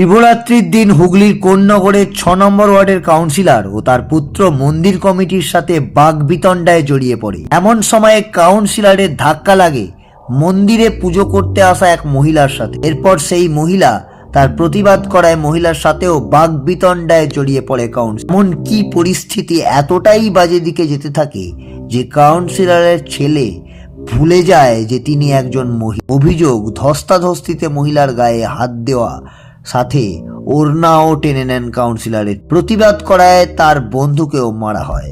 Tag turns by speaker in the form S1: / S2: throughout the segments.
S1: শিবরাত্রির দিন হুগলির কোন্নগরের ৬ নম্বর ওয়ার্ডের কাউন্সিলর ও তার পুত্র মন্দির কমিটির সাথে বাগবিতণ্ডায় জড়িয়ে পড়ে। এমন সময়ে কাউন্সিলরের ধাক্কা লাগে মন্দিরে পুজো করতে আসা এক মহিলার সাথে। এরপর সেই মহিলা তার প্রতিবাদ করায় মহিলার সাথেও বাগবিতণ্ডায় জড়িয়ে পড়ে কাউন্সিলর। এমন কি পরিস্থিতি এতটাই বাজে দিকে যেতে থাকে যে কাউন্সিলরের ছেলে ভুলে যায় যে তিনি একজন মহিলা। অভিযোগ, ধস্তাধস্তিতে মহিলার গায়ে হাত দেওয়া, সাথে ওড়নাও টেনে নেন কাউন্সিলরের। প্রতিবাদ করায় তার বন্ধুকেও মারা হয়।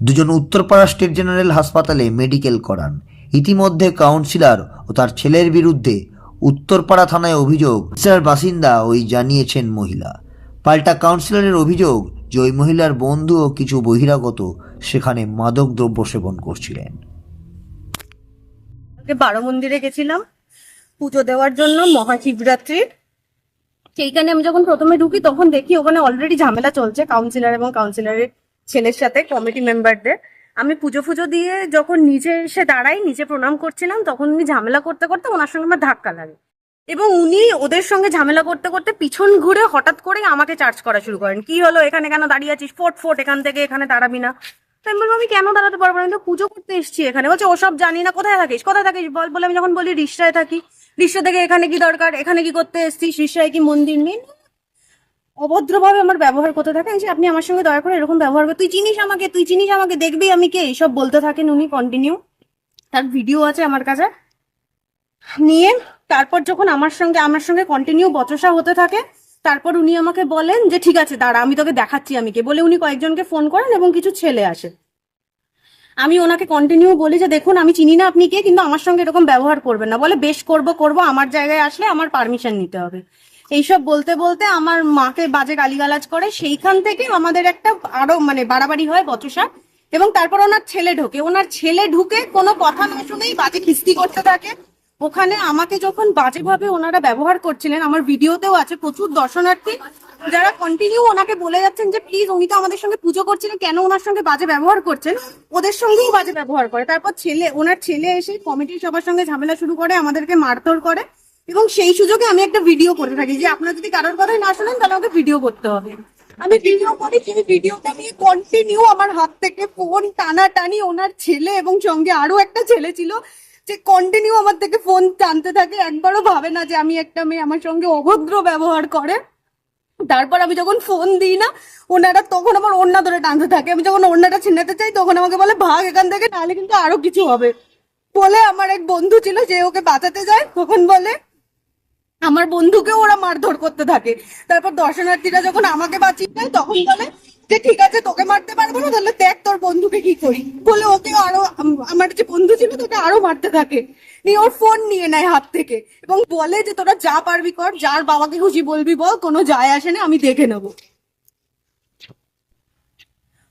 S1: দুজন উত্তরপাড়া স্টেট জেনারেল হাসপাতালে মেডিকেল করান। ইতিমধ্যে কাউন্সিলর ও তার ছেলের বিরুদ্ধে উত্তরপাড়া থানায় অভিযোগ। বাসিন্দা ওই জানিয়েছেন মহিলা। পাল্টা কাউন্সিলরের অভিযোগ যে ওই মহিলার বন্ধু ও কিছু বহিরাগত সেখানে মাদক দ্রব্য সেবন করছিলেন।
S2: বারো মন্দিরে গেছিলাম পুজো দেওয়ার জন্য মহাশিবরাত্রির। সেইখানে আমি যখন প্রথমে ঢুকি তখন দেখি ওখানে অলরেডি ঝামেলা চলছে কাউন্সিলর এবং কাউন্সিলরের ছেলের সাথে, কমিটি মেম্বারদের। আমি পুজো ফুজো দিয়ে যখন নিচে এসে দাঁড়াই, নিচে প্রণাম করছিলাম, তখন উনি ঝামেলা করতে করতে ওনার সঙ্গে আমার ধাক্কা লাগে এবং উনি ওদের সঙ্গে ঝামেলা করতে করতে পিছন ঘুরে হঠাৎ করে আমাকে চার্জ করা শুরু করেন। কি হলো, এখানে কেন দাঁড়িয়ে আছিস, ফোট ফোট এখান থেকে, এখানে দাঁড়াবি না। তো আমি বলবো আমি কেন দাঁড়াতে পারবো না, আমি তো পুজো করতে এসেছি এখানে। বলছে ওসব জানি না, কোথায় থাকিস কোথায় থাকিস বল। বলে আমি যখন বলি রিকশায় থাকি, রিকশা থেকে এখানে কি দরকার, এখানে কি করতে এসেছিস, রিকশায় কি মন্দির নেই। অভদ্রভাবে আমার ব্যবহার করতে থাকেন যে আপনি আমার সঙ্গে দয়া করে এরকম ব্যবহার করে, তুই চিনিস আমাকে, তুই চিনিস আমাকে, দেখবি আমি কে, এইসব বলতে থাকেন উনি কন্টিনিউ। তার ভিডিও আছে আমার কাছে নিয়ে। তারপর যখন আমার সঙ্গে কন্টিনিউ বচসা হতে থাকে, তারপর উনি আমাকে বলেন যে ঠিক আছে দাঁড়া আমি তোকে দেখাচ্ছি আমি কে, বলে উনি কয়েকজনকে ফোন করেন এবং কিছু ছেলে আসে। আমি ওনাকে কন্টিনিউ বলি যে দেখুন আমি চিনি না আপনি কে, কিন্তু আমার সঙ্গে এরকম ব্যবহার করবেন না। বলে বেশ করব, আমার জায়গায় আসলে আমার পারমিশন নিতে হবে। এইসব বলতে বলতে আমার মাকে বাজে গালিগালাজ করে। সেইখান থেকে আমাদের একটা আরো বাড়াবাড়ি হয়, বচসা। এবং তারপর ওনার ছেলে ঢুকে কোনো কথা না শুনেই বাজে খিস্তি করতে থাকে ওখানে। আমাকে যখন বাজেভাবে ওনারা ব্যবহার করছিলেন, আমার ভিডিওতেও আছে, প্রচুর দর্শনার্থী যারা কন্টিনিউ ওনাকে বলে যাচ্ছেন যে প্লিজ উনি তো আমাদের সঙ্গে পুজো করছিলেন, কেন ওনার সঙ্গে বাজে ব্যবহার করছেন, ওদের সঙ্গেও বাজে ব্যবহার করে। তারপর ওনার ছেলে এসে কমিটির সবার সঙ্গে ঝামেলা শুরু করে, আমাদেরকে মারধর করে। এবং সেই সুযোগে আমি একটা ভিডিও করে থাকি যে আপনারা যদি কারোর কথাই না শোনেন তাহলে আমাকে ভিডিও করতে হবে। আমি ভিডিও করি, সেই ভিডিওটা নিয়ে কন্টিনিউ আমার হাত থেকে ফোন টানাটানি। ওনার ছেলে এবং সঙ্গে আরো একটা ছেলে ছিল যে কন্টিনিউ আমার থেকে ফোন টানতে থাকে, একবারও ভাবে না যে আমি একটা মেয়ে, আমার সঙ্গে অভদ্র ব্যবহার করে। তারপর আমি যখন ফোন দিই না ওনারা, তখন আমার ওড়না ধরে টানতে থাকে। আমি যখন ওড়নাটা ছিনাতে চাই তখন আমাকে বলে ভাগ এখান থেকে, নাহলে কিন্তু আরো কিছু হবে। বলে আমার এক বন্ধু ছিল যে ওকে বাঁচাতে যায়, তখন বলে আমার বন্ধুকেও ওরা মারধর করতে থাকে। তারপর দর্শনার্থীরা যখন আমাকে বাঁচিয়ে দেয় তখন বলে যে ঠিক আছে তোকে মারতে পারবো না, তাহলে দেখ তোর বন্ধুকে কি করি। বলে ওকে আরো, আমার যে বন্ধু ছিল তোকে আরো মারতে থাকে। নিয়ে ওর ফোন নিয়ে নেয় হাত থেকে এবং বলে যে তোরা যা পারবি কর, যার বাবাকে খুশি বলবি বল, কোনো যায় আসে না, আমি দেখে নেবো।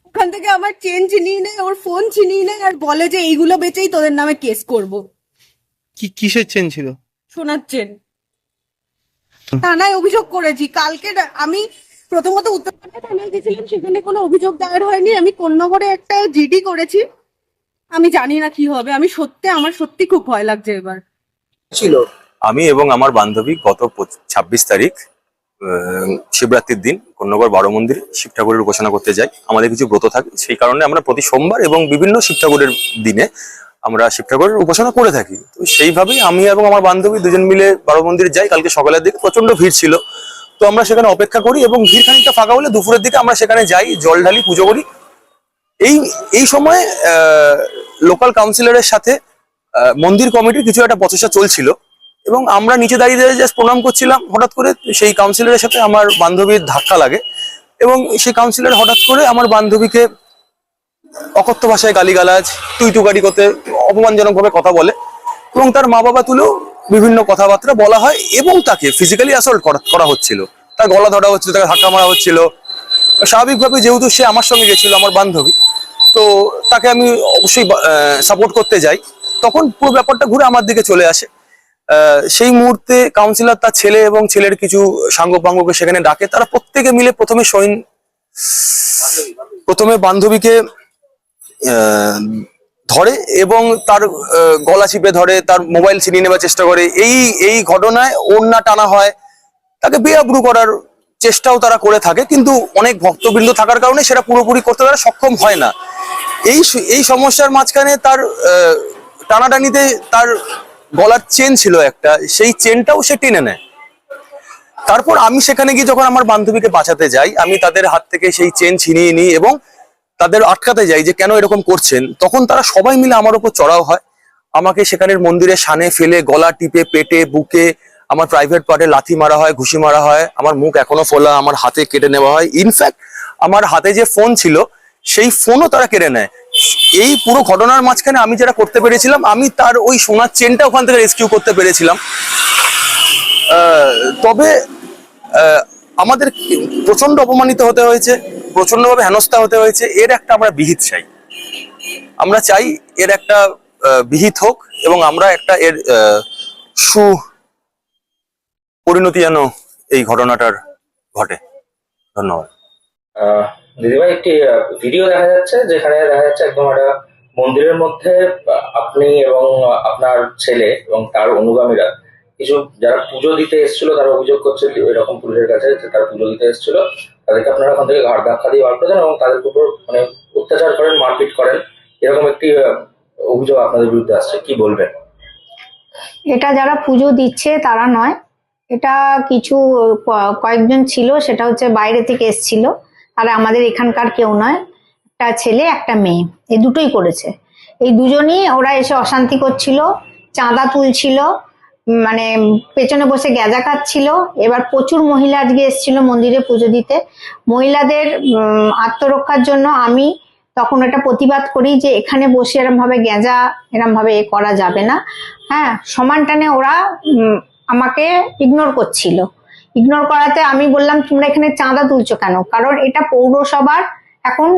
S2: ওখান থেকে আমার চেন ছিনিয়ে নেয়, ওর ফোন ছিনিয়ে নেয়, আর বলে যে এইগুলো বেচেই তোদের নামে কেস করবো।
S3: কিসের চেন ছিল?
S2: সোনার চেন। থানায় অভিযোগ করেছি কালকে। আমি প্রথমত উত্তরপাড়া থানায় গেছিলাম, সেখানে কোনো অভিযোগ দায়ের হয়নি। আমি কোন্নগরে একটা জিডি করেছি। আমি জানি না কি হবে। আমার সত্যি খুব ভয় লাগছে এবার।
S4: ছিল আমি এবং আমার বান্ধবী গত 26 তারিখ শিবরাত্রির দিন কোন্নগর 12 মন্দিরে শিব ঠাকুরের উপাসনা করতে যাই। আমাদের কিছু ব্রত থাকে, সেই কারণে আমরা প্রতি সোমবার এবং বিভিন্ন শিব ঠাকুরের দিনে আমরা শিব ঠাকুরের উপাসনা করে থাকি। তো সেইভাবেই আমি এবং আমার বান্ধবী দুজন মিলে 12 মন্দিরে যাই। কালকে সকালের দিকে প্রচন্ড ভিড় ছিল, তো আমরা সেখানে অপেক্ষা করি এবং ভিড় খানিকটা ফাঁকা হলে দুপুরের দিকে আমরা সেখানে যাই, জল ঢালি, পুজো করি। এই সময় লোকাল কাউন্সিলরের সাথে মন্দির কমিটির কিছু একটা বচসা চলছিল এবং আমরা নিচে দাঁড়িয়ে জাস্ট প্রণাম করছিলাম। হঠাৎ করে সেই কাউন্সিলরের সাথে আমার বান্ধবীর ধাক্কা লাগে এবং সেই কাউন্সিলর হঠাৎ করে আমার বান্ধবীকে অকথ্য ভাষায় গালিগালাজ, তুই টুকারি করতে অপমানজনক ভাবে কথা বলে এবং তার মা বাবা তুলেও বিভিন্ন কথাবার্তা বলা হয় এবং তাকে ফিজিক্যালি অ্যাসল্ট করা হচ্ছিল। তার গলা ধরা হচ্ছিল, তাকে ধাক্কা মারা হচ্ছিল। স্বাভাবিকভাবে যেহেতু সে আমার সঙ্গে গেছিল, আমার বান্ধবী, তো তাকে আমি অবশ্যই সাপোর্ট করতে যাই। তখন পুরো ব্যাপারটা ঘুরে আমার দিকে চলে আসে। সেই মুহূর্তে কাউন্সিলর তার ছেলে এবং ছেলের কিছু সাঙ্গপাঙ্গকে সেখানে ডাকে। তারা প্রত্যেকে মিলে প্রথমে বান্ধবীকে ধরে এবং তার গলা চিপে ধরে, তার মোবাইল ছিনিয়ে নেওয়ার চেষ্টা করে। এই ঘটনায় ওড়না টানা হয়, তাকে বেআব্রু করার চেষ্টাও তারা করে থাকে, কিন্তু অনেক ভক্তবৃন্দ থাকার কারণে সেটা পুরোপুরি করতে তারা সক্ষম হয় না। এই সমস্যার মাঝখানে তার টানাটানিতে তার গলার চেন ছিল একটা, সেই চেনটাও সে টেনে নেয়। তারপর আমি সেখানে গিয়ে যখন আমার বান্ধবীকে বাঁচাতে যাই, আমি তাদের হাত থেকে সেই চেন ছিনিয়ে নিই এবং তাদের আটকাতে যাই যে কেন এরকম করছেন। তখন তারা সবাই মিলে আমার উপর চড়াও হয়, আমাকে সেখানের মন্দিরের সামনে ফেলে গলা টিপে, পেটে, বুকে, আমার প্রাইভেট পার্টে লাথি মারা হয়, ঘুষি মারা হয়, আমার মুখ এখনো ফোলা, আমার হাতে কেটে নেওয়া হয়। ইনফ্যাক্ট আমার হাতে যে ফোন ছিল সেই ফোনও তারা কেড়ে নেয়। এই পুরো ঘটনার মাঝখানে আমি যেটা করতে পেরেছিলাম, আমি তার ওই সোনার চেনটা ওখান থেকে রেস্কিউ করতে পেরেছিলাম। তবে আমাদের প্রচন্ড অপমানিত হতে হয়েছে, প্রচন্ডভাবে হেনস্থা হতে হয়েছে। এর একটা আমরা বিহিত চাই, আমরা চাই এর একটা বিহিত হোক এবং আমরা একটা এর পরিণতি যেন এই ঘটনাটার ঘটে। ধন্যবাদ।
S5: দিদিভাই, একটি ভিডিও দেখা যাচ্ছে যেখানে দেখা যাচ্ছে একদম একটা মন্দিরের মধ্যে আপনি এবং আপনার ছেলে এবং তার অনুগামীরা কিছু যারা পুজো দিতে এসেছিল তারা অভিযোগ করছে এরকম পুলিশের কাছে যে তারা পুজো দিতে এসেছিল, তাদেরকে আপনারা ওখান থেকে ঘাড় ধাক্কা দিয়ে বার করে দেন এবং তাদের উপর মানে অত্যাচার করেন, মারপিট করেন, এরকম একটি অভিযোগ আপনাদের বিরুদ্ধে আসছে, কি বলবেন?
S6: এটা যারা পুজো দিচ্ছে তারা নয়, এটা কিছু কয়েকজন ছিল, সেটা হচ্ছে বাইরে থেকে এসেছিল, তারা আমাদের এখানকার কেউ নয়। একটা ছেলে একটা মেয়ে, এই দুটোই করেছে। এই দুজনই ওরা এসে অশান্তি করছিল, চাঁদা তুলছিল, মানে পেছনে বসে গ্যাজা খাচ্ছিল। এবার প্রচুর মহিলা আজকে এসেছিল মন্দিরে পুজো দিতে। মহিলাদের আত্মরক্ষার জন্য আমি তখন এটা প্রতিবাদ করি যে এখানে বসে এরম ভাবে গ্যাজা এরম ভাবে করা যাবে না। হ্যাঁ, সমান টানে ওরা আমাকে ইগনোর করছিল। ইগনোর করাতে আমি বললাম তোমরা এখানে চাঁদা তুলছো কেন? কারণ এটা পৌরসভার এখন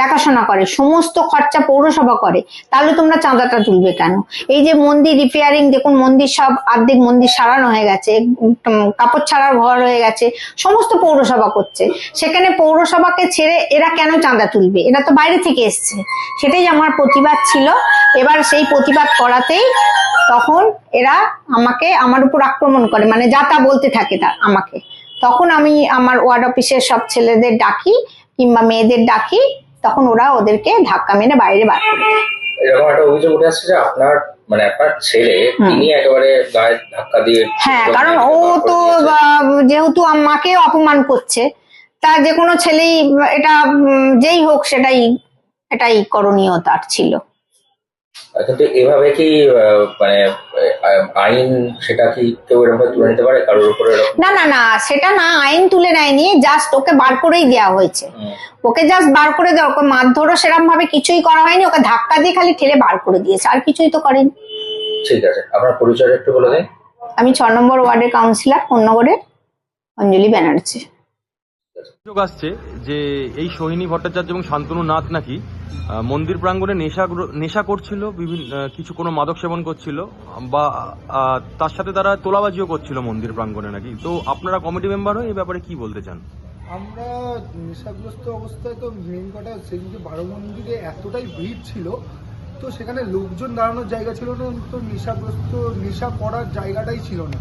S6: দেখাশোনা করে, সমস্ত খরচা পৌরসভা করে, তাহলে তোমরা চাঁদাটা তুলবে কেন? এই যে মন্দির রিপেয়ারিং, দেখুন মন্দির সব অর্ধেক মন্দির সারানো হয়ে গেছে, কাপড় ছাড়ার ঘর হয়ে গেছে, সমস্ত পৌরসভা করছে। সেখানে পৌরসভাকে ছেড়ে এরা কেন চাঁদা তুলবে? এরা তো বাইরে থেকে এসছে। সেটাই আমার প্রতিবাদ ছিল। এবার সেই প্রতিবাদ করাতেই তখন এরা আমার উপর আক্রমণ করে, মানে যা তা বলতে থাকে আমাকে। তখন আমি আমার ওয়ার্ড অফিসের সব ছেলেদের ডাকি কিংবা মেয়েদের ডাকি, তখন ওরা ওদেরকে ধাক্কা মেরে বাইরে বার করে দেয়।
S5: এরকম একটা অভিযোগ উঠে আসছে যে আপনার ছেলে তিনি একেবারে গায়ে ধাক্কা দিয়ে,
S6: হ্যাঁ, কারণ ও তো যেহেতু আমাকে অপমান করছে, তা যে কোনো ছেলেই এটা যেই হোক এটাই করণীয় তার ছিল।
S5: কিন্তু এভাবে কি মানে আইন সেটা কি কেউ এরকম তুলে নিতে পারে কারোর উপরে?
S6: না না না, সেটা না, আইন তুলে নেয়নি, জাস্ট ওকে বার করেই দেওয়া হয়েছে। ওকে জাস্ট বার করে দেওয়া, ওকে মারধরও সেরকম ভাবে কিছুই করা হয়নি, ওকে ধাক্কা দিয়ে খালি ঠেলে বার করে দিয়েছে, আর কিছুই তো করেনি।
S5: ঠিক আছে, আপনার পরিচয় একটু বলে দিন।
S6: আমি 6 নম্বর ওয়ার্ডের কাউন্সিলর, কোন্নগরের অঞ্জলি ব্যানার্জি।
S7: অভিযোগ আসছে যে এই সোহিনী ভট্টাচার্য এবং শান্তনু নাথ নাকি মন্দির প্রাঙ্গণে নেশা করছিল, বিভিন্ন কিছু কোনো মাদক সেবন করছিল, বা তার সাথে তারা তোলাবাজিও করছিল মন্দির প্রাঙ্গণে নাকি। তো আপনারা কমিটি মেম্বার হয়ে এই ব্যাপারে কি বলতে চান?
S8: আমরা নেশাগ্রস্ত অবস্থায় তো মেন কথা সেদিকে বারো মন্দিরে এতটাই ভিড় ছিল, তো সেখানে লোকজন দাঁড়ানোর জায়গা ছিল না, তো নেশা করার জায়গাটাই ছিল না।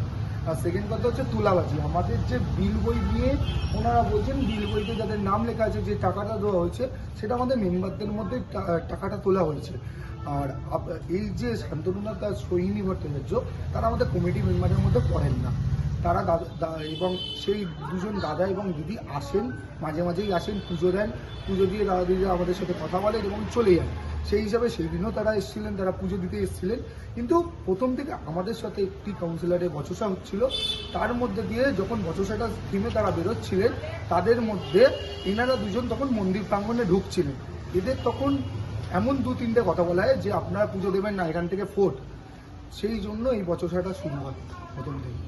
S8: আর সেকেন্ড কথা হচ্ছে তুলাবাজি। আমাদের যে বিল বই দিয়ে ওনারা বলছেন বিল বইতে যাদের নাম লেখা আছে, যে টাকাটা দেওয়া হয়েছে সেটা আমাদের মেম্বারদের মধ্যে টাকাটা তোলা হয়েছে। আর এই যে শান্তনুনাথ আর সোহিনী ভট্টাচার্য তারা আমাদের কমিটি মেম্বারের মধ্যে পড়েন না। তারা এবং সেই দুজন দাদা এবং দিদি আসেন, মাঝে মাঝেই আসেন, পুজো দেন, পুজো দিয়ে দাদা দিদিরা আমাদের সাথে কথা বলেন এবং চলে যান। সেই হিসাবে সেই দিনও তারা এসেছিলেন, তারা পুজো দিতে এসেছিলেন। কিন্তু প্রথম থেকে আমাদের সাথে একটি কাউন্সিলরের বচসা হচ্ছিল, তার মধ্যে দিয়ে যখন বচসাটা থিমে তারা বেরোচ্ছিলেন, তাদের মধ্যে এনারা দুজন তখন মন্দির প্রাঙ্গণে ঢুকছিলেন। এদের তখন এমন 2-3টে কথা বলা হয় যে আপনারা পুজো দেবেন না, এখান থেকে ফোর্ট। সেই জন্য এই বচসাটা শুরু হয় প্রথম থেকে।